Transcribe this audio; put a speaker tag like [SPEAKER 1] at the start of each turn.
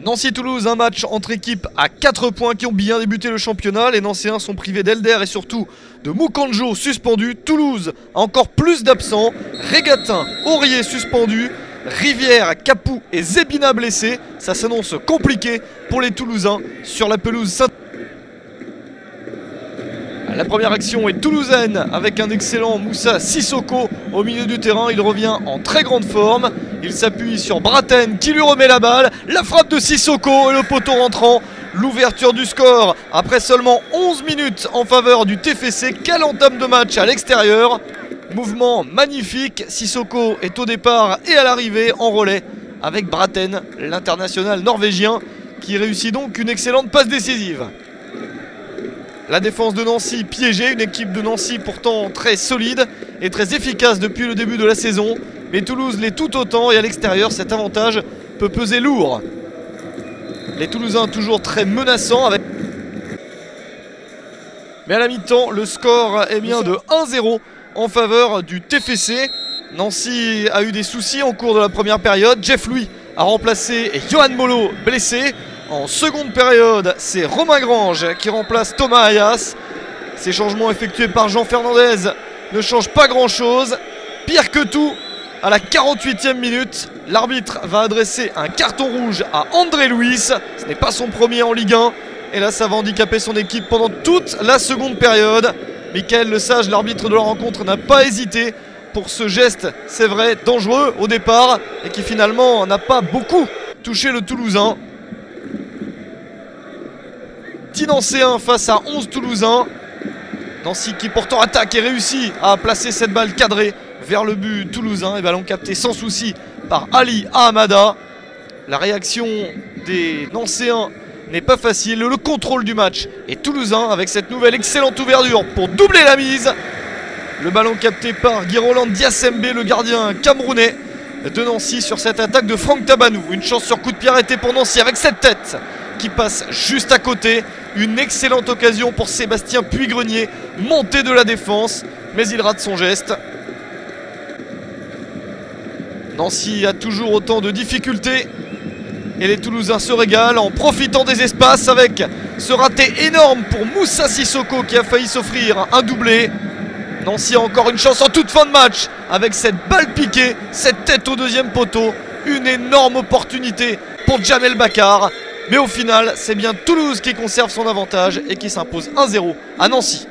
[SPEAKER 1] Nancy-Toulouse, un match entre équipes à 4 points qui ont bien débuté le championnat. Les Nancéens sont privés d'Elder et surtout de Moukanjo suspendu. Toulouse a encore plus d'absents. Régatin, Aurier suspendu. Rivière, Capou et Zebina blessés. Ça s'annonce compliqué pour les Toulousains sur la pelouse Saint. La première action est toulousaine avec un excellent Moussa Sissoko au milieu du terrain. Il revient en très grande forme. Il s'appuie sur Braten qui lui remet la balle. La frappe de Sissoko et le poteau rentrant. L'ouverture du score après seulement 11 minutes en faveur du TFC. Quelle entame de match à l'extérieur. Mouvement magnifique. Sissoko est au départ et à l'arrivée en relais avec Braten, l'international norvégien, qui réussit donc une excellente passe décisive. La défense de Nancy piégée, une équipe de Nancy pourtant très solide et très efficace depuis le début de la saison. Mais Toulouse l'est tout autant et à l'extérieur cet avantage peut peser lourd. Les Toulousains toujours très menaçants avec... Mais à la mi-temps, le score est bien de 1-0 en faveur du TFC. Nancy a eu des soucis en cours de la première période. Jeff Louis a remplacé Johan Molo blessé. En seconde période, c'est Romain Grange qui remplace Thomas Ayas. Ces changements effectués par Jean Fernandez ne changent pas grand-chose. Pire que tout, à la 48e minute, l'arbitre va adresser un carton rouge à André Luis. Ce n'est pas son premier en Ligue 1. Et là, ça va handicaper son équipe pendant toute la seconde période. Michael Lesage, l'arbitre de la rencontre, n'a pas hésité pour ce geste, c'est vrai, dangereux au départ et qui finalement n'a pas beaucoup touché le Toulousain. 10 Nancéens face à 11 Toulousains. Nancy qui pourtant attaque et réussit à placer cette balle cadrée vers le but toulousain. Et ballon capté sans souci par Ali Ahamada. La réaction des Nancéens n'est pas facile. Le contrôle du match est toulousain avec cette nouvelle excellente ouverture pour doubler la mise. Le ballon capté par Guy-Roland Diassembe, le gardien camerounais de Nancy sur cette attaque de Franck Tabanou. Une chance sur coup de pied arrêté pour Nancy avec cette tête qui passe juste à côté. Une excellente occasion pour Sébastien Puy-Grenier, monté de la défense, mais il rate son geste. Nancy a toujours autant de difficultés et les Toulousains se régalent en profitant des espaces avec ce raté énorme pour Moussa Sissoko qui a failli s'offrir un doublé. Nancy a encore une chance en toute fin de match avec cette balle piquée, cette tête au deuxième poteau. Une énorme opportunité pour Jamel Bakar. Mais au final, c'est bien Toulouse qui conserve son avantage et qui s'impose 1-0 à Nancy.